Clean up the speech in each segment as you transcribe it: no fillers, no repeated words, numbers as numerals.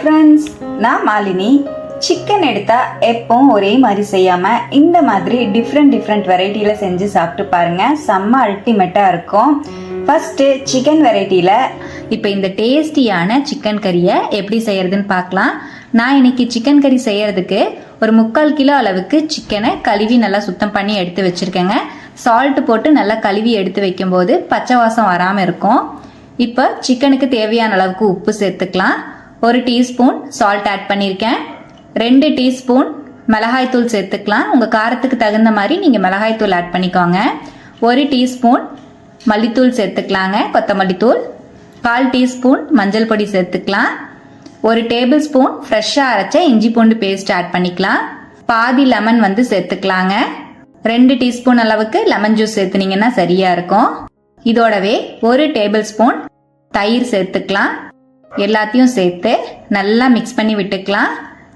Friends, நான் Malini. Chicken எடுத்தா எப்பவும் ஒரே மாதிரி செய்யாம இந்த மாதிரி டிஃப்ரெண்ட் வெரைட்டியில செஞ்சு சாப்பிட்டு பாருங்க. செம்ம அல்டிமேட்டா இருக்கும். ஃபர்ஸ்ட் சிக்கன் வெரைட்டியில இப்போ இந்த டேஸ்டியான சிக்கன் கறியை எப்படி செய்யறதுன்னு பார்க்கலாம். நான் இன்னைக்கு சிக்கன் கறி செய்யறதுக்கு ஒரு 3/4 கிலோ அளவுக்கு சிக்கனை கழுவி நல்லா சுத்தம் பண்ணி எடுத்து வச்சிருக்கேங்க. சால்ட் போட்டு நல்லா கழுவி எடுத்து வைக்கும் போது பச்சை வாசம் வராம இருக்கும். இப்போ சிக்கனுக்கு தேவையான அளவுக்கு உப்பு சேர்த்துக்கலாம். 1 டீஸ்பூன் சால்ட் ஆட் பண்ணியிருக்கேன். 2 டீஸ்பூன் மிளகாய் தூள் சேர்த்துக்கலாம். உங்கள் காரத்துக்கு தகுந்த மாதிரி நீங்கள் மிளகாய் தூள் ஆட் பண்ணிக்கோங்க. 1 டீஸ்பூன் மல்லித்தூள் சேர்த்துக்கலாங்க, கொத்தமல்லி தூள். 1/4 டீஸ்பூன் மஞ்சள் பொடி சேர்த்துக்கலாம். 1 டேபிள் ஸ்பூன் ஃப்ரெஷ்ஷாக அரைச்ச இஞ்சி பூண்டு பேஸ்ட் ஆட் பண்ணிக்கலாம். பாதி லெமன் சேர்த்துக்கலாங்க. 2 டீஸ்பூன் அளவுக்கு லெமன் ஜூஸ் சேர்த்துனீங்கன்னா சரியா இருக்கும். இதோடவே 1 டேபிள் ஸ்பூன் தயிர் சேர்த்துக்கலாம். எல்லாத்தையும் சேர்த்து நல்லா மிக்ஸ் பண்ணி விட்டுக்கலாம்.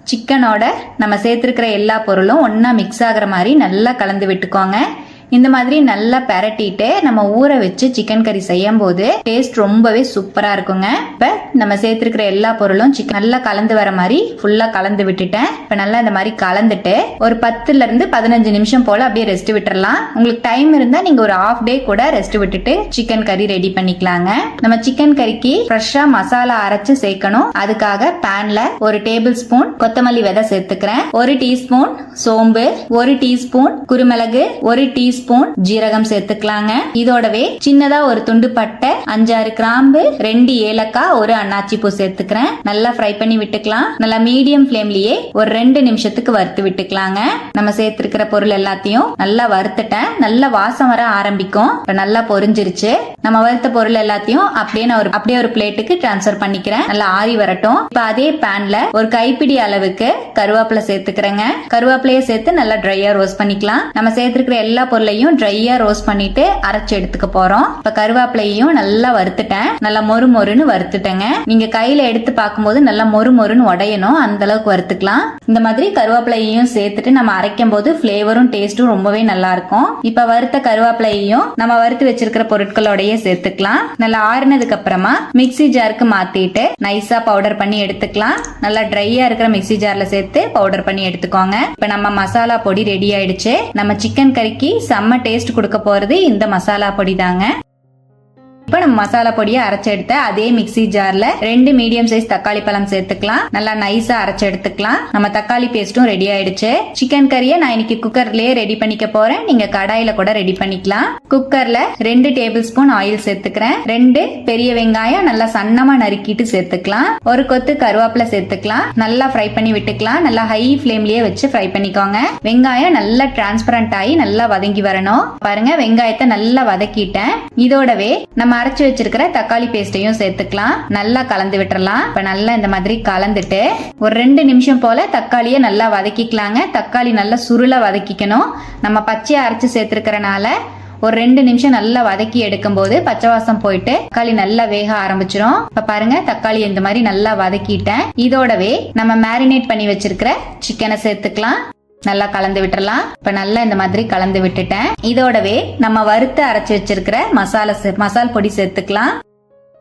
சிக்கனோட நம்ம சேர்த்துருக்கிற எல்லா பொருளும் ஒன்றா மிக்ஸ் ஆகிற மாதிரி நல்லா கலந்து விட்டுக்கோங்க. இந்த மாதிரி நல்லா பெரட்டிட்டு நம்ம ஊற வச்சு சிக்கன் கறி செய்யும் போது டேஸ்ட் ரொம்பவே சூப்பரா இருக்குங்க. இப்ப நம்ம சேர்த்திருக்கிற எல்லா பொருளும் சிக்கன் நல்லா கலந்து வர மாதிரி ஃபுல்லா கலந்து விட்டுட்டேன். இப்ப நல்லா இந்த மாதிரி கலந்துட்டு ஒரு 10ல இருந்து 15 நிமிஷம் போல அப்படியே ரெஸ்ட் விட்டுறலாம். உங்களுக்கு டைம் இருந்தா நீங்க ஒரு ½ டே கூட ரெஸ்ட் விட்டுட்டு சிக்கன் கறி ரெடி பண்ணிக்கலாங்க. நம்ம சிக்கன் கறிக்கு ஃப்ரெஷ்ஷா மசாலா அரைச்சு சேர்க்கணும். அதுக்காக பேன்ல 1 டேபிள் ஸ்பூன் கொத்தமல்லி விதை சேர்த்துக்கிறேன். 1 டீஸ்பூன் சோம்பு, 1 டீஸ்பூன் குருமிளகு, 1 டீஸ்பூன் ஜீரகம் சேர்த்துக்கலாங்க. இதோடவே சின்னதா ஒரு துண்டு பட்டை, 5-6 கிராம்பு, 2 ஏலக்காய், 1 அன்னாச்சி பூ சேர்த்துக்கிறேன். நல்லா ஃப்ரை பண்ணி விட்டுக்கலாம். நல்லா மீடியம் ஃபிளேம்லயே ஒரு 2 நிமிஷத்துக்கு வறுத்து விட்டுக்கலாங்க. நம்ம சேர்த்திருக்கிற பொருள் எல்லாத்தையும் நல்லா வறுத்துட்டேன். நல்லா வாசம் வர ஆரம்பிக்கும். இப்ப நல்லா பொரிஞ்சிருச்சு. நம்ம வறுத்த பொருள் எல்லாத்தையும் அப்படியே ஒரு பிளேட்டுக்கு டிரான்ஸ்ஃபர் பண்ணிக்கிறேன். நல்லா ஆறி வரட்டும். இப்ப அதே பேன்ல ஒரு கைப்பிடி அளவுக்கு கருவேப்பிலை சேர்த்துக்கிறேங்க. கருவேப்பிலையை சேர்த்து நல்லா ட்ரையா ரோஸ்ட் பண்ணிக்கலாம். நம்ம சேர்த்திருக்கிற எல்லா பொருளையும் ட்ரையா ரோஸ்ட் பண்ணிட்டு அரைச்சு எடுத்துக்க போறோம். இப்ப கருவேப்பிலையும் நல்லா வறுத்துட்டேன். நல்லா மொறுன்னு வறுத்துட்டேங்க. நீங்க கையில எடுத்து பார்க்கும்போது நல்லா மொறுன்னு உடையணும், அந்த அளவுக்கு வறுத்துக்கலாம். இந்த மாதிரி கருவேப்பிலையும் சேர்த்துட்டு நம்ம அரைக்கும் போது பிளேவரும் டேஸ்டும் ரொம்பவே நல்லா இருக்கும். இப்ப வறுத்த கருவேப்பிலையும் நம்ம வறுத்து வச்சிருக்கிற பொருட்களோடய சேர்த்துக்கலாம். நல்லா ஆறுனதுக்கு அப்புறமா மிக்ஸி ஜாருக்கு மாத்திட்டு நைஸா பவுடர் பண்ணி எடுத்துக்கலாம். நல்லா ட்ரையா இருக்கிற மிக்ஸி ஜார்ல சேர்த்து பவுடர் பண்ணி எடுத்துக்கோங்க. இப்ப நம்ம மசாலா பொடி ரெடி ஆயிடுச்சு. நம்ம சிக்கன் கறிக்கு செம்ம டேஸ்ட் கொடுக்க போறது இந்த மசாலா பொடி தாங்க. இப்ப நம்ம மசாலா பொடியை அரைச்சு எடுத்த அதே மிக்ஸி ஜார்ல 2 மீடியம் சைஸ் தக்காளி பழம் சேர்த்துக்கலாம். நல்லா நைஸா அரைச்சு எடுத்துக்கலாம். நம்ம தக்காளி பேஸ்டும் ரெடி ஆயிடுச்சு. சிக்கன் கறியை நான் இன்னைக்கு குக்கர்லயே ரெடி பண்ணிக்க போறேன். நீங்க கடாயில கூட ரெடி பண்ணிக்கலாம். குக்கர்ல 2 டேபிள் ஸ்பூன் ஆயில் சேர்த்துக்கிறேன். 2 பெரிய வெங்காயம் நல்லா சன்னமா நறுக்கிட்டு சேர்த்துக்கலாம். ஒரு கொத்து கருவேப்பிலை சேர்த்துக்கலாம். நல்லா ஃப்ரை பண்ணி விட்டுக்கலாம். நல்லா ஹை ஃபிளேம்லயே வச்சு ஃப்ரை பண்ணிக்கோங்க. வெங்காயம் நல்லா டிரான்ஸ்பரண்ட் ஆகி நல்லா வதங்கி வரணும். பாருங்க, வெங்காயத்தை நல்லா வதக்கிட்டேன். இதோடவே நம்ம அரைச்சு வச்சிருக்கிற தக்காளி பேஸ்டையும் சேர்த்துக்கலாம். நல்லா கலந்து விட்டுறலாம். இப்ப நல்லா இந்த மாதிரி கலந்துட்டு ஒரு 2 நிமிஷம் போல தக்காளியை நல்லா வதக்கிக்கலாங்க. தக்காளி நல்லா சுருள வதக்கிக்கணும். நம்ம பச்சையா அரைச்சு சேர்த்திருக்கிறனால ஒரு 2 நிமிஷம் நல்லா வதக்கி எடுக்கும் போது பச்சை வாசம் போயிட்டு தக்காளி நல்லா வேக ஆரம்பிச்சிடும். இப்ப பாருங்க, தக்காளி இந்த மாதிரி நல்லா வதக்கிட்டேன். இதோடவே நம்ம மேரினேட் பண்ணி வச்சிருக்கிற சிக்கனை சேர்த்துக்கலாம். நல்லா கலந்து விட்டுறலாம். இப்ப நல்லா இந்த மாதிரி கலந்து விட்டுட்டேன். இதோடவே நம்ம வறுத்து அரைச்சு வச்சிருக்கிற மசால் பொடி சேர்த்துக்கலாம்.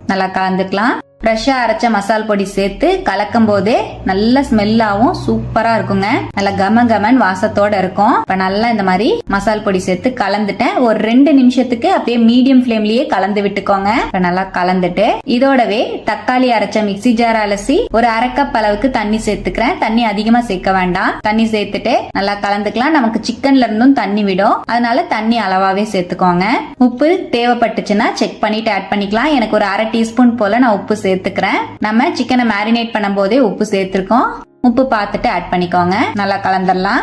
நல்லா கலந்துக்கலாம். ஃப்ரெஷ்ஷா அரைச்ச மசால் பொடி சேர்த்து கலக்கும் போதே நல்ல ஸ்மெல்லாவும் சூப்பரா இருக்குங்க. நல்லா கமன் வாசத்தோட இருக்கும். இப்ப நல்லா இந்த மாதிரி மசால் பொடி சேர்த்து கலந்துட்டேன். ஒரு 2 நிமிஷத்துக்கு அப்படியே மீடியம் ஃபிளேம்லயே கலந்து விட்டுக்கோங்க. இப்ப நல்லா கலந்துட்டு இதோடவே தக்காளி அரைச்ச மிக்ஸி ஜார் அலசி ஒரு 1/2 கப் அளவுக்கு தண்ணி சேர்த்துக்கிறேன். தண்ணி அதிகமா சேர்க்க வேண்டாம். தண்ணி சேர்த்துட்டு நல்லா கலந்துக்கலாம். நமக்கு சிக்கன்ல இருந்தும் தண்ணி விடும், அதனால தண்ணி அளவாவே சேர்த்துக்கோங்க. உப்பு தேவைப்பட்டுச்சுன்னா செக் பண்ணிட்டு ஆட் பண்ணிக்கலாம். எனக்கு ஒரு 1/2 டீஸ்பூன் போல நான் உப்பு சேர்த்துக்கிறேன். நம்ம சிக்கனை மேரினேட் பண்ணும் போதே உப்பு சேர்த்திருக்கோம். உப்பு பார்த்துட்டு ஆட் பண்ணிக்கோங்க. நல்லா கலந்துடலாம்.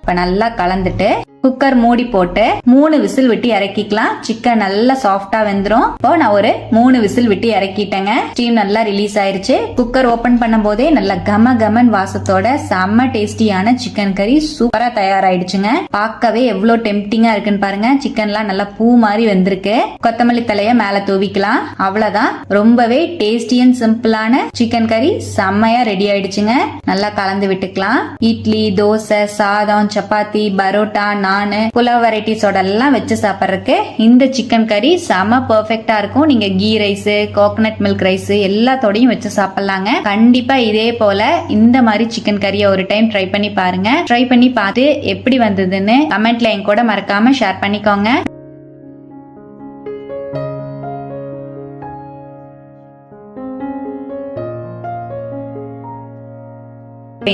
இப்ப நல்லா கலந்துட்டு குக்கர் மூடி போட்டு 3 விசில் விட்டு இறக்கிக்கலாம். சிக்கன் நல்லா சாஃப்டா வெந்துரும். இப்போ நான் ஒரு 3 விசில் விட்டு இறக்கிட்டேங்க. ஸ்டீம் நல்லா ரிலீஸ் ஆயிருச்சு. குக்கர் ஓபன் பண்ணும் போதே நல்லா கமன் வாசத்தோட செம்ம டேஸ்டியான சிக்கன் கறி சூப்பரா தயாராயிடுச்சுங்க. பார்க்கவே எவ்வளவு டெம்டிங்கா இருக்குன்னு பாருங்க. சிக்கன்லாம் நல்லா பூ மாதிரி வெந்திருக்கு. கொத்தமல்லி தலைய மேல தூவிக்கலாம். அவ்வளவுதான். ரொம்பவே டேஸ்டி அண்ட் சிம்பிளான சிக்கன் கறி செம்மையா ரெடி ஆயிடுச்சுங்க. நல்லா கலந்து விட்டுக்கலாம். இட்லி, தோசை, சாதம், சப்பாத்தி, பரோட்டா, நான் புலாவ் வெரைட்டிஸோட எல்லாம் வச்சு சாப்பிட்றதுக்கு இந்த சிக்கன் கறி செம பெர்ஃபெக்டா இருக்கும். நீங்க ghee rice, coconut milk rice எல்லாத்தோடையும் வச்சு சாப்பிடலாங்க. கண்டிப்பா இதே போல இந்த மாதிரி சிக்கன் கறியை ஒரு டைம் ட்ரை பண்ணி பாருங்க. ட்ரை பண்ணி பார்த்து எப்படி வந்ததுன்னு கமெண்ட்ல என் கூட மறக்காம ஷேர் பண்ணிக்கோங்க.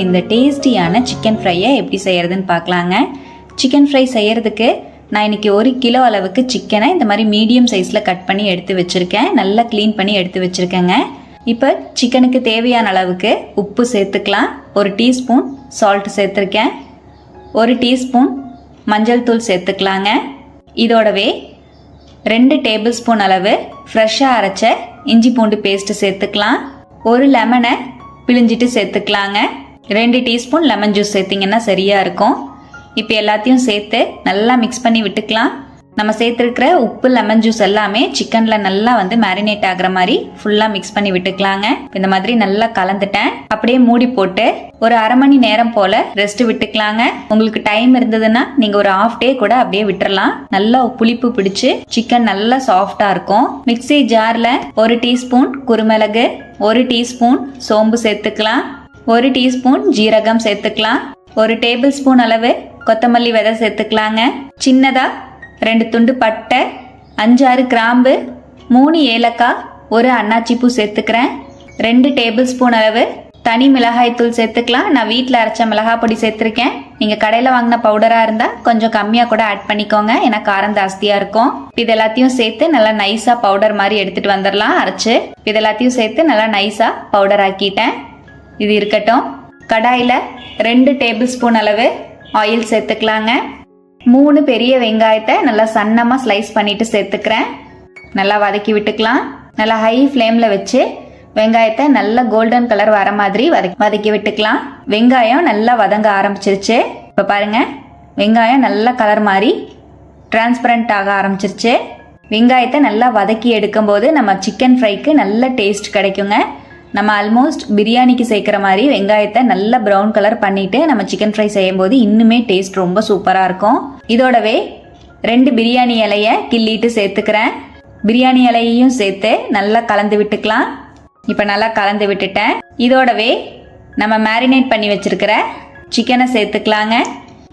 இந்த டேஸ்டியான சிக்கன் ஃப்ரையை எப்படி செய்யறதுன்னு பார்க்கலாங்க. சிக்கன் ஃப்ரை செய்யறதுக்கு நான் இன்னைக்கு 1 கிலோ அளவுக்கு சிக்கனை இந்த மாதிரி மீடியம் சைஸில் கட் பண்ணி எடுத்து வச்சுருக்கேன். நல்லா க்ளீன் பண்ணி எடுத்து வச்சுருக்கேங்க. இப்போ சிக்கனுக்கு தேவையான அளவுக்கு உப்பு சேர்த்துக்கலாம். 1 டீஸ்பூன் சால்ட் சேர்த்துருக்கேன். 1 டீஸ்பூன் மஞ்சள் தூள் சேர்த்துக்கலாங்க. இதோடவே 2 டேபிள் ஸ்பூன் அளவு ஃப்ரெஷ்ஷாக அரைச்ச இஞ்சி பூண்டு பேஸ்ட் சேர்த்துக்கலாம். 1 லெமனை பிழிஞ்சிட்டு சேர்த்துக்கலாங்க. 2 டீஸ்பூன் லெமன் ஜூஸ் சேர்த்திங்கன்னா சரியாக இருக்கும். இப்போ எல்லாத்தையும் சேர்த்து நல்லா மிக்ஸ் பண்ணி விட்டுக்கலாம். நம்ம சேர்த்துருக்கிற உப்பு லெமன் ஜூஸ் எல்லாமே சிக்கனில் நல்லா மேரினேட் ஆகிற மாதிரி ஃபுல்லாக மிக்ஸ் பண்ணி விட்டுக்கலாங்க. இந்த மாதிரி நல்லா கலந்துட்டேன். அப்படியே மூடி போட்டு ஒரு அரை மணி நேரம் போல் ரெஸ்ட் விட்டுக்கலாங்க. உங்களுக்கு டைம் இருந்ததுன்னா நீங்கள் ஒரு ½ டே கூட அப்படியே விட்டுறலாம். நல்லா புளிப்பு பிடிச்சு சிக்கன் நல்லா சாஃப்டாக இருக்கும். மிக்ஸி ஜாரில் 1 டீஸ்பூன் குருமிளகு, 1 டீஸ்பூன் சோம்பு சேர்த்துக்கலாம். 1 டீஸ்பூன் ஜீரகம் சேர்த்துக்கலாம். 1 டேபிள் ஸ்பூன் அளவு கொத்தமல்லி விதை சேர்த்துக்கலாங்க. சின்னதா 2 துண்டு பட்டை, 5-6 கிராம்பு, 3 ஏலக்காய், 1 அன்னாச்சி பூ சேர்த்துக்கிறேன். 2 டேபிள் ஸ்பூன் அளவு தனி மிளகாய் தூள் சேர்த்துக்கலாம். நான் வீட்டில் அரைச்ச மிளகாய் பொடி சேர்த்துருக்கேன். நீங்கள் கடையில் வாங்கின பவுடராக இருந்தால் கொஞ்சம் கம்மியாக கூட ஆட் பண்ணிக்கோங்க, ஏன்னா காரம் ஜாஸ்தியாக இருக்கும். இது எல்லாத்தையும் சேர்த்து நல்லா நைஸாக பவுடர் மாதிரி எடுத்துகிட்டு வந்துடலாம் அரைச்சு. இது எல்லாத்தையும் சேர்த்து நல்லா நைஸாக பவுடர் ஆக்கிட்டேன். இது இருக்கட்டும். கடாயில் 2 டேபிள் ஸ்பூன் அளவு ஆயில் சேர்த்துக்கலாங்க. 3 பெரிய வெங்காயத்தை நல்லா சன்னமாக ஸ்லைஸ் பண்ணிட்டு சேர்த்துக்கிறேன். நல்லா வதக்கி விட்டுக்கலாம். நல்லா ஹை ஃப்ளேமில் வச்சு வெங்காயத்தை நல்லா கோல்டன் கலர் வர மாதிரி வதக்கி விட்டுக்கலாம். வெங்காயம் நல்லா வதங்க ஆரம்பிச்சிருச்சு. இப்போ பாருங்க, வெங்காயம் நல்லா கலர் மாதிரி டிரான்ஸ்பரண்ட் ஆக ஆரம்பிச்சிருச்சு. வெங்காயத்தை நல்லா வதக்கி எடுக்கும்போது நம்ம சிக்கன் ஃப்ரைக்கு நல்ல டேஸ்ட் கிடைக்குங்க. நம்ம ஆல்மோஸ்ட் பிரியாணிக்கு சேர்க்குற மாதிரி வெங்காயத்தை நல்லா ப்ரௌன் கலர் பண்ணிட்டு நம்ம சிக்கன் ஃப்ரை செய்யும் போது இன்னுமே டேஸ்ட் ரொம்ப சூப்பராக இருக்கும். இதோடவே 2 பிரியாணி இலையை கிள்ளிட்டு சேர்த்துக்கிறேன். பிரியாணி இலையையும் சேர்த்து நல்லா கலந்து விட்டுக்கலாம். இப்போ நல்லா கலந்து விட்டுட்டேன். இதோடவே நம்ம மேரினேட் பண்ணி வச்சிருக்கிற சிக்கனை சேர்த்துக்கலாங்க.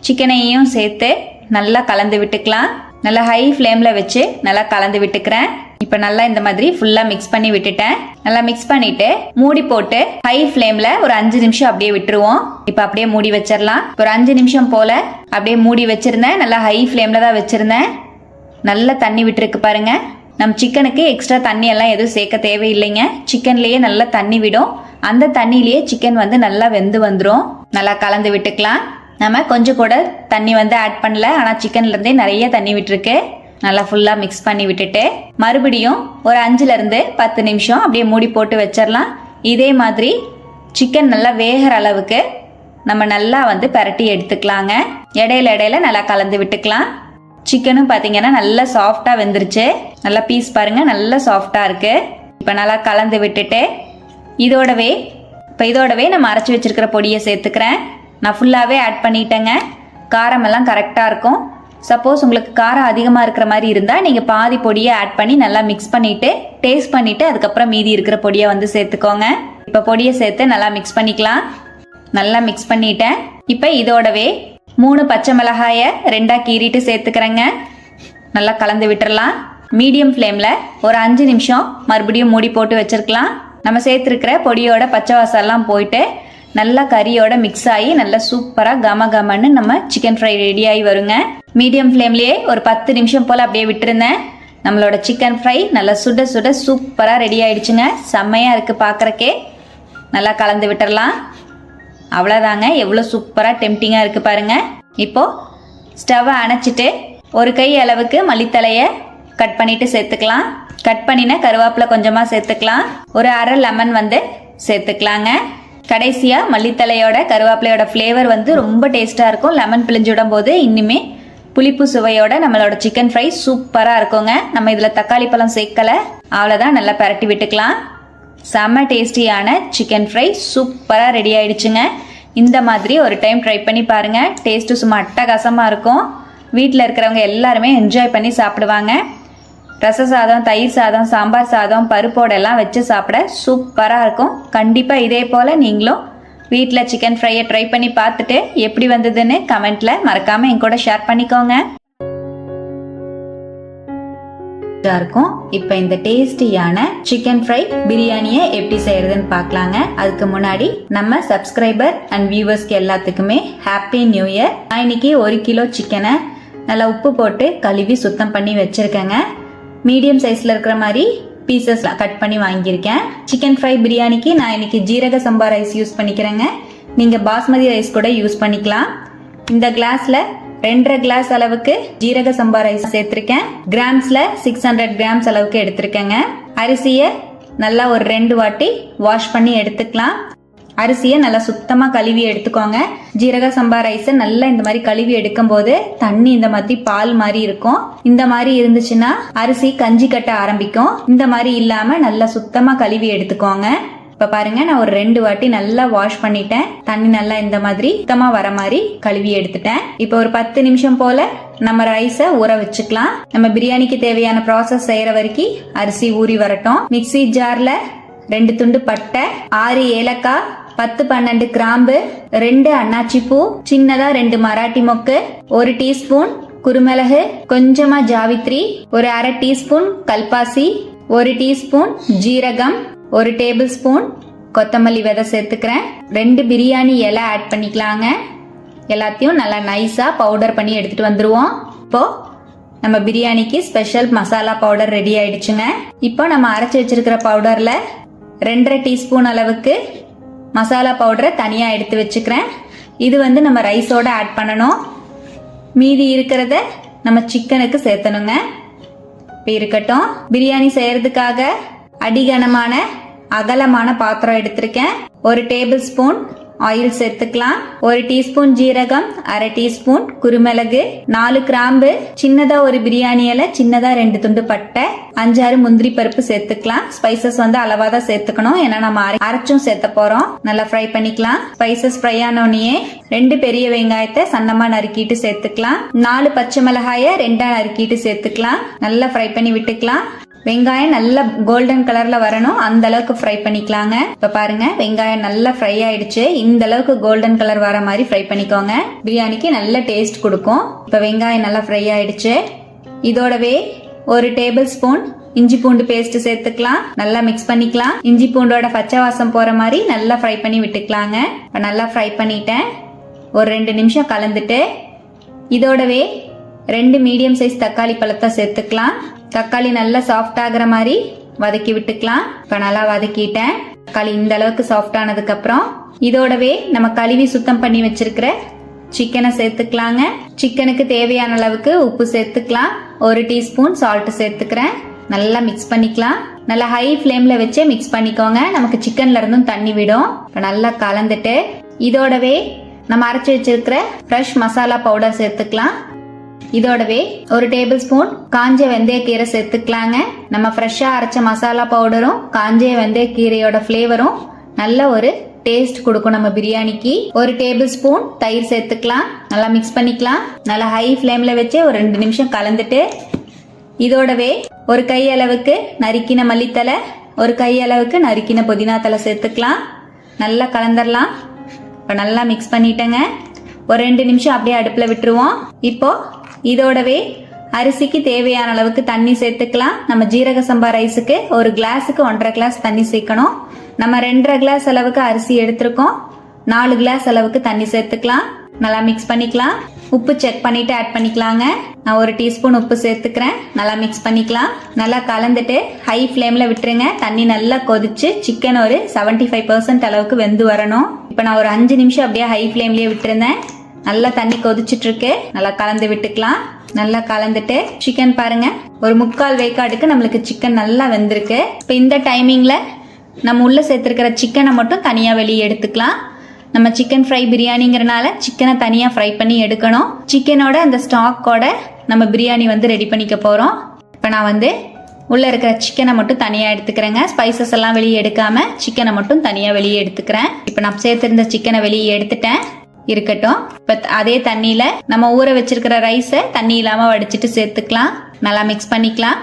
சிக்கனையும் சேர்த்து நல்லா கலந்து விட்டுக்கலாம். நல்லா ஹை ஃப்ளேமில் வச்சு நல்லா கலந்து விட்டுக்கிறேன். இப்போ நல்லா இந்த மாதிரி ஃபுல்லாக மிக்ஸ் பண்ணி விட்டுட்டேன். நல்லா மிக்ஸ் பண்ணிட்டு மூடி போட்டு ஹை ஃப்ளேமில் ஒரு 5 நிமிஷம் அப்படியே விட்டுருவோம். இப்போ அப்படியே மூடி வச்சிடலாம். ஒரு 5 நிமிஷம் போல் அப்படியே மூடி வச்சிருந்தேன். நல்லா ஹை ஃப்ளேமில் தான் வச்சிருந்தேன். நல்லா தண்ணி விட்டுருக்கு பாருங்க. நம்ம சிக்கனுக்கு எக்ஸ்ட்ரா தண்ணி எல்லாம் எதுவும் சேர்க்க தேவையில்லைங்க. சிக்கன்லேயே நல்லா தண்ணி விடும். அந்த தண்ணியிலேயே சிக்கன் நல்லா வெந்து வந்துடும். நல்லா கலந்து விட்டுக்கலாம். நம்ம கொஞ்சம் கூட தண்ணி ஆட் பண்ணல, ஆனால் சிக்கன்லேருந்தே நிறைய தண்ணி விட்டுருக்கு. நல்லா ஃபுல்லாக மிக்ஸ் பண்ணி விட்டுட்டு மறுபடியும் ஒரு 5லேருந்து 10 நிமிஷம் அப்படியே மூடி போட்டு வச்சிடலாம். இதே மாதிரி சிக்கன் நல்லா வேகிற அளவுக்கு நம்ம நல்லா பரட்டி எடுத்துக்கலாங்க. இடையில நல்லா கலந்து விட்டுக்கலாம். சிக்கனும் பார்த்தீங்கன்னா நல்லா சாஃப்டாக வெந்துருச்சு. நல்லா பீஸ் பாருங்க, நல்லா சாஃப்டாக இருக்கு. இப்போ நல்லா கலந்து விட்டுட்டு இதோடவே நம்ம அரைச்சி வச்சிருக்கிற பொடியை சேர்த்துக்கிறேன். நான் ஃபுல்லாகவே ஆட் பண்ணிட்டேங்க. காரமெல்லாம் கரெக்டாக இருக்கும். சப்போஸ் உங்களுக்கு காரம் அதிகமாக இருக்கிற மாதிரி இருந்தால் நீங்கள் பாதி பொடியை ஆட் பண்ணி நல்லா மிக்ஸ் பண்ணிவிட்டு டேஸ்ட் பண்ணிவிட்டு அதுக்கப்புறம் மீதி இருக்கிற பொடியை சேர்த்துக்கோங்க. இப்போ பொடியை சேர்த்து நல்லா மிக்ஸ் பண்ணிக்கலாம். நல்லா மிக்ஸ் பண்ணிட்டேன். இப்போ இதோடவே 3 பச்சை மிளகாயை 2ஆக கீறிட்டு சேர்த்துக்கிறேங்க. நல்லா கலந்து விட்டுறலாம். மீடியம் ஃப்ளேமில் ஒரு 5 நிமிஷம் மறுபடியும் மூடி போட்டு வச்சிருக்கலாம். நம்ம சேர்த்துருக்கிற பொடியோட பச்சை வாசம்லாம் போயிட்டு நல்லா கறியோட மிக்ஸ் ஆகி நல்லா சூப்பராக கமன்னு நம்ம சிக்கன் ஃப்ரை ரெடி ஆகி வருங்க. மீடியம் ஃப்ளேம்லேயே ஒரு 10 நிமிஷம் போல் அப்படியே விட்டுருந்தேன். நம்மளோட சிக்கன் ஃப்ரை நல்லா சுட சுட சூப்பராக ரெடி ஆயிடுச்சுங்க. செம்மையாக இருக்குது பார்க்குறக்கே. நல்லா கலந்து விட்டுறலாம். அவ்வளோதாங்க, எவ்வளோ சூப்பராக டெம்டிங்காக இருக்குது பாருங்கள். இப்போது ஸ்டவ்வை அணைச்சிட்டு ஒரு கை அளவுக்கு மல்லித்தலையை கட் பண்ணிவிட்டு சேர்த்துக்கலாம். கட் பண்ணின கருவேப்பிலை கொஞ்சமாக சேர்த்துக்கலாம். ஒரு அரை லெமன் சேர்த்துக்கலாங்க. கடைசியாக மல்லித்தலையோட கருவேப்பிலையோட ஃப்ளேவர் ரொம்ப டேஸ்ட்டாக இருக்கும். லெமன் பிழிஞ்சு விடும் போது இன்னுமே புளிப்பு சுவையோட நம்மளோட சிக்கன் ஃப்ரை சூப்பராக இருக்குங்க. நம்ம இதில் தக்காளி பழம் சேர்க்கலை. அவ்வளோதான், நல்லா பரட்டி விட்டுக்கலாம். செம்ம டேஸ்டியான சிக்கன் ஃப்ரை சூப்பராக ரெடி ஆயிடுச்சுங்க. இந்த மாதிரி ஒரு டைம் ட்ரை பண்ணி பாருங்கள். டேஸ்ட்டு சும்மா அட்டகாசமாக இருக்கும். வீட்டில் இருக்கிறவங்க எல்லாருமே என்ஜாய் பண்ணி சாப்பிடுவாங்க. ரச சாதம், தயிர் சாதம், சாம்பார் சாதம், பருப்போடெல்லாம் வச்சு சாப்பிட சூப்பராக இருக்கும். கண்டிப்பாக இதே போல் நீங்களும் வீட்டில் சிக்கன் ஃப்ரையை ட்ரை பண்ணி பார்த்துட்டு எப்படி வந்ததுன்னு கமெண்ட்டில் மறக்காமல் என் கூட ஷேர் பண்ணிக்கோங்க. இருக்கும். இப்போ இந்த டேஸ்டியான சிக்கன் ஃப்ரை பிரியாணியை எப்படி செய்யறதுன்னு பார்க்கலாங்க. அதுக்கு முன்னாடி நம்ம சப்ஸ்கிரைபர் அண்ட் வியூவர்ஸ்க்கு எல்லாத்துக்குமே ஹாப்பி நியூ இயர். நான் இன்னைக்கு 1 கிலோ சிக்கனை நல்லா உப்பு போட்டு கழுவி சுத்தம் பண்ணி வச்சிருக்கேங்க. மீடியம் சைஸ்ல இருக்கிற மாதிரி பீசஸ் கட் பண்ணி வாங்கியிருக்கேன். சிக்கன் ஃப்ரை பிரியாணிக்கு நான் இன்னைக்கு ஜீரக சம்பா ரைஸ் யூஸ் பண்ணிக்கிறேங்க. நீங்க பாஸ்மதி ரைஸ் கூட யூஸ் பண்ணிக்கலாம். இந்த கிளாஸ்ல 2.5 கிளாஸ் அளவுக்கு ஜீரக சம்பா ரைஸ் சேர்த்திருக்கேன். கிராம்ஸ்ல 600 கிராம்ஸ் அளவுக்கு எடுத்திருக்கேங்க. அரிசியை நல்லா ஒரு 2 வாட்டி வாஷ் பண்ணி எடுத்துக்கலாம். அரிசியை நல்லா சுத்தமா கழுவி எடுத்துக்கோங்க. ஜீரக சம்பா ரைஸை நல்லா இந்த மாதிரி கழுவி எடுக்கும் போது தண்ணி இந்த மாதிரி பால் மாதிரி இருக்கும். இந்த மாதிரி இருந்துச்சுன்னா அரிசி கஞ்சி கட்ட ஆரம்பிக்கும். இந்த மாதிரி இல்லாம நல்லா சுத்தமா கழுவி எடுத்துக்கோங்க. இப்ப பாருங்க, நான் ஒரு 2 வாட்டி நல்லா வாஷ் பண்ணிட்டேன். தண்ணி நல்லா இந்த மாதிரி சுத்தமா வர மாதிரி கழுவி எடுத்துட்டேன். இப்போ ஒரு 10 நிமிஷம் போல நம்ம ரைஸை ஊற வச்சுக்கலாம். நம்ம பிரியாணிக்கு தேவையான ப்ராசஸ் செய்யற வரைக்கும் அரிசி ஊறி வரட்டும். மிக்ஸி ஜார்ல 2 துண்டு பட்டை, 6 ஏலக்காய், 10-12 கிராம்பு, 2 அன்னாச்சி பூ, சின்னதா 2 மராட்டி மொக்கு, 1 டீஸ்பூன் குருமிளகு, கொஞ்சமா ஜாவித்ரி, ஒரு 1/2 டீஸ்பூன் கல்பாசி, 1 டீஸ்பூன் ஜீரகம், 1 டேபிள் ஸ்பூன் கொத்தமல்லி விதை சேர்த்துக்கிறேன். 2 பிரியாணி இலை ஆட் பண்ணிக்கலாங்க. எல்லாத்தையும் நல்லா நைஸா பவுடர் பண்ணி எடுத்துட்டு வந்துருவோம். இப்போ நம்ம பிரியாணிக்கு ஸ்பெஷல் மசாலா பவுடர் ரெடி ஆயிடுச்சுங்க. இப்போ நம்ம அரைச்சி வச்சிருக்கிற பவுடர்ல 2.5 டீஸ்பூன் அளவுக்கு மசாலா பவுடரை தனியா எடுத்து வச்சுக்கிறேன். இது வந்து நம்ம ரைஸோட ஆட் பண்ணணும். மீதி இருக்கிறத நம்ம சிக்கனுக்கு சேர்த்தணுங்க. இப்போ இருக்கட்டும். பிரியாணி செய்யறதுக்காக அடிகனமான அகலமான பாத்திரம் எடுத்திருக்கேன். 1 டேபிள் ஸ்பூன் ஆயில் சேர்த்துக்கலாம். 1 டீஸ்பூன் ஜீரகம், 1/2 டீஸ்பூன் குருமிளகு, 4 கிராம்பு, சின்னதா ஒரு பிரியாணி இலை, சின்னதா 2 துண்டு பட்டை, 5-6 முந்திரி பருப்பு சேர்த்துக்கலாம். ஸ்பைசஸ் வந்து அளவா தான் சேர்த்துக்கணும், ஏன்னா நம்ம அரைச்சும் சேர்த்த போறோம். நல்லா ஃப்ரை பண்ணிக்கலாம். ஸ்பைசஸ் ஃப்ரை ஆனோடனே 2 பெரிய வெங்காயத்தை சன்னமா நறுக்கிட்டு சேர்த்துக்கலாம். 4 பச்சை மிளகாய 2 நறுக்கிட்டு சேர்த்துக்கலாம். நல்லா ஃப்ரை பண்ணி விட்டுக்கலாம். வெங்காயம் நல்லா கோல்டன் கலர்ல வரணும், அந்த அளவுக்கு ஃப்ரை பண்ணிக்கலாங்க. இப்ப பாருங்க, வெங்காயம் நல்லா ஃப்ரை ஆயிடுச்சு. இந்த அளவுக்கு கோல்டன் கலர் வர மாதிரி ஃப்ரை பண்ணிக்கோங்க. பிரியாணிக்கு நல்ல டேஸ்ட் கொடுக்கும். இப்ப வெங்காயம் நல்லா ஃப்ரை ஆயிடுச்சு. இதோடவே 1 டேபிள் ஸ்பூன் இஞ்சி பூண்டு பேஸ்ட் சேர்த்துக்கலாம். நல்லா மிக்ஸ் பண்ணிக்கலாம். இஞ்சி பூண்டோட பச்சை வாசம் போற மாதிரி நல்லா ஃப்ரை பண்ணி விட்டுக்கலாங்க. இப்ப நல்லா ஃப்ரை பண்ணிட்டேன். ஒரு 2 நிமிஷம் கலந்துட்டு இதோடவே 2 மீடியம் சைஸ் தக்காளி பழத்தை சேர்த்துக்கலாம். தக்காளி நல்லா சாஃப்ட் ஆகுற மாதிரி வதக்கி விட்டுக்கலாம். இப்ப நல்லா வதக்கிட்டேன். தக்காளி இந்த அளவுக்கு சாஃப்ட் ஆனதுக்கு அப்புறம் இதோடவே நம்ம கழுவி சுத்தம் பண்ணி வச்சிருக்கிற சிக்கனை சேர்த்துக்கலாங்க. சிக்கனுக்கு தேவையான அளவுக்கு உப்பு சேர்த்துக்கலாம். 1 டீஸ்பூன் சால்ட் சேர்த்துக்கிறேன். நல்லா மிக்ஸ் பண்ணிக்கலாம். நல்லா ஹை ஃப்ளேம்ல வச்சு மிக்ஸ் பண்ணிக்கோங்க. நமக்கு சிக்கன்ல இருந்தும் தண்ணி விடும். இப்ப நல்லா கலந்துட்டு இதோடவே நம்ம அரைச்சு வச்சிருக்கிற ஃப்ரெஷ் மசாலா பவுடர் சேர்த்துக்கலாம். இதோடவே 1 டேபிள் ஸ்பூன் காஞ்ச வெந்தயக்கீரை சேர்த்துக்கலாங்க. நம்ம ஃப்ரெஷ்ஷா அரைச்ச மசாலா பவுடரும் காஞ்ச வெந்தயக்கீரையோட ஃபிளேவரும் நல்ல ஒரு டேஸ்ட் கொடுக்கும் நம்ம பிரியாணிக்கு. 1 டேபிள் ஸ்பூன் தயிர் சேர்த்துக்கலாம். நல்லா மிக்ஸ் பண்ணிக்கலாம். நல்லா ஹை ஃப்ளேம்ல வச்சு ஒரு 2 நிமிஷம் கலந்துட்டு இதோடவே 1 கை அளவுக்கு நறுக்கின மல்லித்தலை, 1 கை அளவுக்கு நறுக்கின புதினா தலை சேர்த்துக்கலாம். நல்லா கலந்துடலாம். இப்போ நல்லா மிக்ஸ் பண்ணிட்டேங்க. ஒரு 2 நிமிஷம் அப்படியே அடுப்புல விட்டுருவோம். இப்போ இதோடவே அரிசிக்கு தேவையான அளவுக்கு தண்ணி சேர்த்துக்கலாம். நம்ம ஜீரக சம்பா ரைஸுக்கு 1 கிளாஸுக்கு 1.5 கிளாஸ் தண்ணி சேர்க்கணும். நம்ம 2.5 கிளாஸ் அளவுக்கு அரிசி எடுத்திருக்கோம். 4 கிளாஸ் அளவுக்கு தண்ணி சேர்த்துக்கலாம். நல்லா மிக்ஸ் பண்ணிக்கலாம். உப்பு செக் பண்ணிட்டு ஆட் பண்ணிக்கலாங்க. நான் 1 டீஸ்பூன் உப்பு சேர்த்துக்கிறேன். நல்லா மிக்ஸ் பண்ணிக்கலாம். நல்லா கலந்துட்டு ஹை ஃப்ளேம்ல விட்டுருங்க. தண்ணி நல்லா கொதிச்சு சிக்கன் ஒரு 75% அளவுக்கு வெந்து வரணும். இப்ப நான் ஒரு 5 நிமிஷம் அப்படியே ஹை ஃப்ளேம்லயே விட்டுருந்தேன். நல்லா தண்ணி கொதிச்சுட்டு இருக்கு. நல்லா கலந்து விட்டுக்கலாம். நல்லா கலந்துட்டு சிக்கன் பாருங்க, ஒரு 3/4 வேக்காடுக்கு நம்மளுக்கு சிக்கன் நல்லா வெந்திருக்கு. இப்ப இந்த டைமிங்ல நம்ம உள்ள சேர்த்திருக்கிற சிக்கனை மட்டும் தனியா வெளியே எடுத்துக்கலாம். நம்ம சிக்கன் ஃப்ரை பிரியாணிங்கிறனால சிக்கனை தனியா ஃப்ரை பண்ணி எடுக்கணும். சிக்கனோட அந்த ஸ்டாக்கோட நம்ம பிரியாணி வந்து ரெடி பண்ணிக்க போறோம். இப்ப நான் வந்து உள்ள இருக்கிற சிக்கனை மட்டும் தனியா எடுத்துக்கிறேங்க. ஸ்பைசஸ் எல்லாம் வெளியே எடுக்காம சிக்கனை மட்டும் தனியா வெளியே எடுத்துக்கிறேன். இப்ப நான் சேர்த்திருந்த சிக்கனை வெளியே எடுத்துட்டேன். இருக்கட்டும். இப்போ அதே தண்ணியில நம்ம ஊற வச்சிருக்கிற ரைஸை தண்ணி இல்லாம வடிச்சிட்டு சேர்த்துக்கலாம். நல்லா மிக்ஸ் பண்ணிக்கலாம்.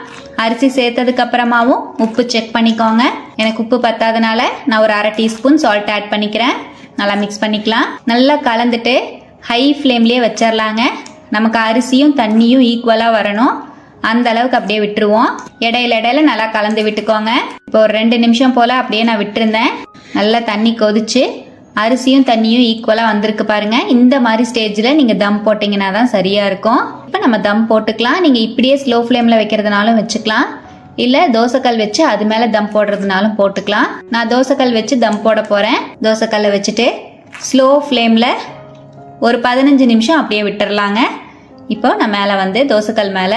அரிசி சேர்த்ததுக்கு அப்புறமாவும் உப்பு செக் பண்ணிக்கோங்க. எனக்கு உப்பு பத்தாதனால நான் ஒரு 1/2 டீஸ்பூன் சால்ட் ஆட் பண்ணிக்கிறேன். நல்லா மிக்ஸ் பண்ணிக்கலாம். நல்லா கலந்துட்டு ஹை ஃப்ளேம்லயே வச்சிடலாங்க. நமக்கு அரிசியும் தண்ணியும் ஈக்குவலா வரணும். அந்த அளவுக்கு அப்படியே விட்டுருவோம். இடையில நல்லா கலந்து விட்டுக்கோங்க. இப்போ ஒரு 2 நிமிஷம் போல அப்படியே நான் விட்டுருந்தேன். நல்லா தண்ணி கொதிச்சு அரிசியும் தண்ணியும் ஈக்குவலா வந்திருக்கு பாருங்க. இந்த மாதிரி ஸ்டேஜ்ல நீங்க தம் போட்டீங்கன்னா தான் சரியா இருக்கும். இப்போ நம்ம தம் போட்டுக்கலாம். நீங்க இப்படியே ஸ்லோ ஃப்ளேம்ல வைக்கிறதுனாலும் வச்சுக்கலாம், இல்ல தோசைக்கல் வச்சு அது மேல தம் போடுறதுனாலும் போட்டுக்கலாம். நான் தோசைக்கல் வச்சு தம் போட போறேன். தோசைக்கல்லை வச்சுட்டு ஸ்லோ ஃப்ளேம்ல ஒரு 15 நிமிஷம் அப்படியே விட்டுறலாங்க. இப்போ நான் மேல வந்து தோசைக்கல் மேல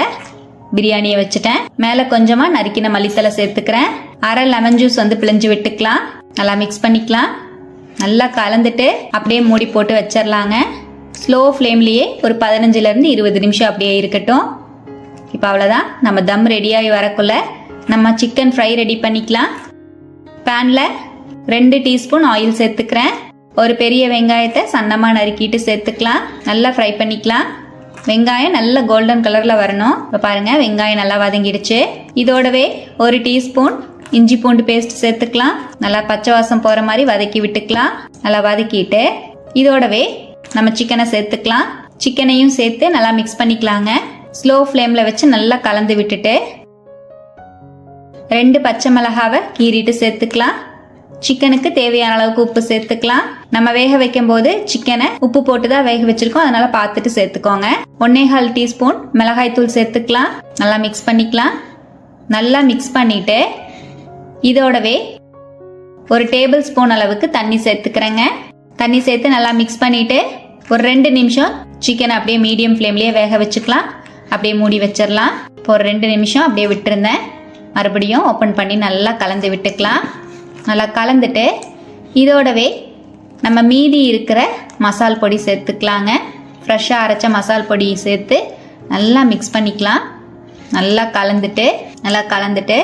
பிரியாணியை வச்சுட்டேன். மேல கொஞ்சமா நறுக்கின மல்லித்தலை சேர்த்துக்கிறேன். 1/2 லெமன் ஜூஸ் வந்து பிழிஞ்சு விட்டுக்கலாம். நல்லா மிக்ஸ் பண்ணிக்கலாம். நல்லா கலந்துட்டு அப்படியே மூடி போட்டு வச்சிடலாங்க. ஸ்லோ ஃப்ளேம்லயே ஒரு 15ல இருந்து 20 நிமிஷம் அப்படியே இருக்கட்டும். இப்போ அவ்வளோதான். நம்ம தம் ரெடியாகி வரக்குள்ள நம்ம சிக்கன் ஃப்ரை ரெடி பண்ணிக்கலாம். பேன்ல 2 டீஸ்பூன் ஆயில் சேர்த்துக்கிறேன். ஒரு பெரிய வெங்காயத்தை சன்னமா நறுக்கிட்டு சேர்த்துக்கலாம். நல்லா ஃப்ரை பண்ணிக்கலாம். வெங்காயம் நல்ல கோல்டன் கலர்ல வரணும். இப்போ பாருங்க வெங்காயம் நல்லா வதங்கிடுச்சு. இதோடவே 1 டீஸ்பூன் இஞ்சி பூண்டு பேஸ்ட் சேர்த்துக்கலாம். நல்லா பச்சை வாசம் போற மாதிரி வதக்கி விட்டுக்கலாம். நல்லா வதக்கிட்டு இதோடவே நம்ம சிக்கனை சேர்த்துக்கலாம். சிக்கனையும் சேர்த்து நல்லா மிக்ஸ் பண்ணிக்கலாங்க. ஸ்லோ ஃப்ளேம்ல வச்சு நல்லா கலந்து விட்டுட்டு 2 பச்சை மிளகாவை கீறிட்டு சேர்த்துக்கலாம். சிக்கனுக்கு தேவையான அளவுக்கு உப்பு சேர்த்துக்கலாம். நம்ம வேக வைக்கும் போது சிக்கனை உப்பு போட்டு தான் வேக வச்சிருக்கோம், அதனால பார்த்துட்டு சேர்த்துக்கோங்க. 1/4 டீஸ்பூன் மிளகாய் தூள் சேர்த்துக்கலாம். நல்லா மிக்ஸ் பண்ணிக்கலாம். நல்லா மிக்ஸ் பண்ணிட்டு இதோடவே 1 டேபிள் ஸ்பூன் அளவுக்கு தண்ணி சேர்த்துக்கிறேங்க. தண்ணி சேர்த்து நல்லா மிக்ஸ் பண்ணிட்டு ஒரு 2 நிமிஷம் சிக்கனை அப்படியே மீடியம் ஃப்ளேம்லயே வேக வச்சுக்கலாம். அப்படியே மூடி வச்சிடலாம். இப்போ ஒரு 2 நிமிஷம் அப்படியே விட்டுருந்தேன். மறுபடியும் ஓப்பன் பண்ணி நல்லா கலந்து விட்டுக்கலாம். நல்லா கலந்துட்டு இதோடவே நம்ம மீதி இருக்கிற மசால் பொடி சேர்த்துக்கலாங்க. ஃப்ரெஷ்ஷாக அரைச்ச மசால் பொடி சேர்த்து நல்லா மிக்ஸ் பண்ணிக்கலாம். நல்லா கலந்துட்டு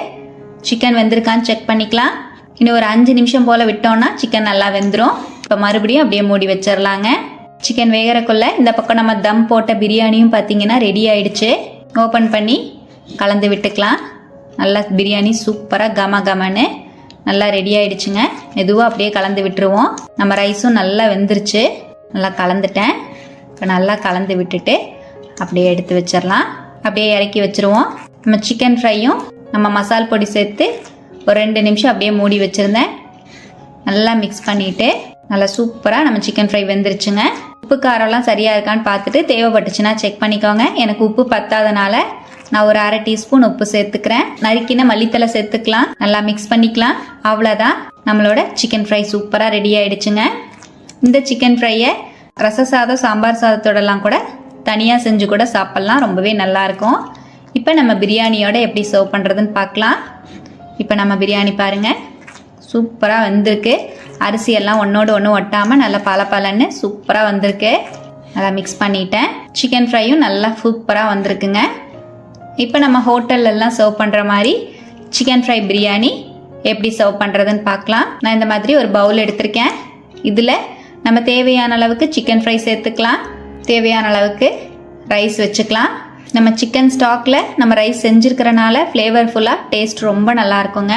சிக்கன் வெந்திருக்கான்னு செக் பண்ணிக்கலாம். இன்னும் ஒரு 5 நிமிஷம் போல் விட்டோம்னா சிக்கன் நல்லா வெந்துடும். இப்போ மறுபடியும் அப்படியே மூடி வச்சிடலாங்க. சிக்கன் வேகிறக்குள்ள இந்த பக்கம் நம்ம தம் போட்ட பிரியாணியும் பார்த்தீங்கன்னா ரெடி ஆயிடுச்சு. ஓப்பன் பண்ணி கலந்து விட்டுக்கலாம். நல்லா பிரியாணி சூப்பராக கமன்னு நல்லா ரெடி ஆயிடுச்சுங்க. மெதுவாக அப்படியே கலந்து விட்டுருவோம். நம்ம ரைஸும் நல்லா வெந்துருச்சு. நல்லா கலந்துட்டேன். இப்போ நல்லா கலந்து விட்டுட்டு அப்படியே எடுத்து வச்சிடலாம். அப்படியே இறக்கி வச்சிருவோம். நம்ம சிக்கன் ஃப்ரையும் நம்ம மசால் பொடி சேர்த்து ஒரு 2 நிமிஷம் அப்படியே மூடி வச்சுருந்தேன். நல்லா மிக்ஸ் பண்ணிவிட்டு நல்லா சூப்பராக நம்ம சிக்கன் ஃப்ரை வெந்துருச்சுங்க. உப்பு காரம்லாம் சரியாக இருக்கான்னு பார்த்துட்டு தேவைப்பட்டுச்சுன்னா செக் பண்ணிக்கோங்க. எனக்கு உப்பு பத்தாதனால நான் ஒரு 1/2 டீஸ்பூன் உப்பு சேர்த்துக்கிறேன். நறுக்கின மல்லித்தலை சேர்த்துக்கலாம். நல்லா மிக்ஸ் பண்ணிக்கலாம். அவ்வளோதான், நம்மளோட சிக்கன் ஃப்ரை சூப்பராக ரெடி ஆயிடுச்சுங்க. இந்த சிக்கன் ஃப்ரையை ரச சாதம் சாம்பார் சாதத்தோடலாம் கூட தனியாக செஞ்சு கூட சாப்பிட்லாம். ரொம்பவே நல்லாயிருக்கும். இப்போ நம்ம பிரியாணியோட எப்படி சர்வ் பண்ணுறதுன்னு பார்க்கலாம். இப்போ நம்ம பிரியாணி பாருங்கள் சூப்பராக வந்திருக்கு. அரிசியெல்லாம் ஒன்றோடு ஒன்று ஒட்டாமல் நல்லா பலன்னு சூப்பராக வந்திருக்கு. நல்லா மிக்ஸ் பண்ணிட்டேன். சிக்கன் ஃப்ரையும் நல்லா சூப்பராக வந்திருக்குங்க. இப்போ நம்ம ஹோட்டல்லலாம் சர்வ் பண்ணுற மாதிரி சிக்கன் ஃப்ரை பிரியாணி எப்படி சர்வ் பண்ணுறதுன்னு பார்க்கலாம். நான் இந்த மாதிரி ஒரு பவுல் எடுத்திருக்கேன். இதில் நம்ம தேவையான அளவுக்கு சிக்கன் ஃப்ரை சேர்த்துக்கலாம். தேவையான அளவுக்கு ரைஸ் வச்சுக்கலாம். நம்ம சிக்கன் ஸ்டாக்ல நம்ம ரைஸ் செஞ்சுருக்கிறனால ஃப்ளேவர்ஃபுல்லாக டேஸ்ட் ரொம்ப நல்லா இருக்குங்க.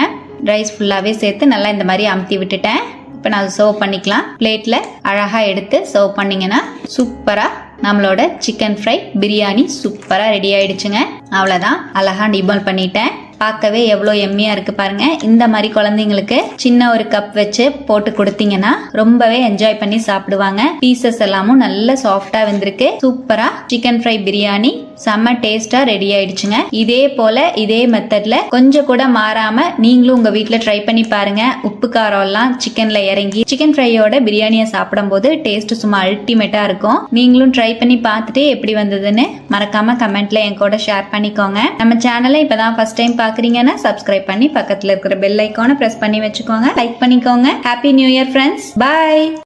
ரைஸ் ஃபுல்லாகவே சேர்த்து நல்லா இந்த மாதிரி அமுத்தி விட்டுட்டேன். இப்போ நான் சர்வ் பண்ணிக்கலாம். பிளேட்டில் அழகாக எடுத்து சர்வ் பண்ணிங்கன்னா சூப்பராக நம்மளோட சிக்கன் ஃப்ரை பிரியாணி சூப்பராக ரெடி ஆயிடுச்சுங்க. அவ்வளோதான், அழகாக டிபோல் பண்ணிட்டேன். பார்க்கவே எவ்வளோ எம்மியா இருக்கு பாருங்க. இந்த மாதிரி குழந்தைங்களுக்கு சின்ன ஒரு கப் வச்சு போட்டு கொடுத்தீங்கன்னா ரொம்பவே என்ஜாய் பண்ணி சாப்பிடுவாங்க. பீசஸ் எல்லாமும் நல்ல சாஃப்டா வந்திருக்கு. சூப்பரா சிக்கன் ஃப்ரை பிரியாணி செம்ம டேஸ்டா ரெடி ஆயிடுச்சுங்க. இதே போல இதே மெத்தட்ல கொஞ்சம் கூட மாறாம நீங்களும் உங்க வீட்டுல ட்ரை பண்ணி பாருங்க. உப்பு காரம் எல்லாம் சிக்கன்ல இறங்கி சிக்கன் ஃப்ரையோட பிரியாணியை சாப்பிடும் போது டேஸ்ட் சும்மா அல்டிமேட்டா இருக்கும். நீங்களும் ட்ரை பண்ணி பார்த்துட்டு எப்படி வந்ததுன்னு மறக்காம கமெண்ட்ல என் கூட ஷேர் பண்ணிக்கோங்க. நம்ம சேனலை இப்பதான் ஃபர்ஸ்ட் டைம் பாக்குறீங்கன்னா சப்ஸ்கிரைப் பண்ணி பக்கத்துல இருக்கிற பெல் ஐகானை பிரஸ் பண்ணி வச்சுக்கோங்க. லைக் பண்ணிக்கோங்க. Happy new year friends. By.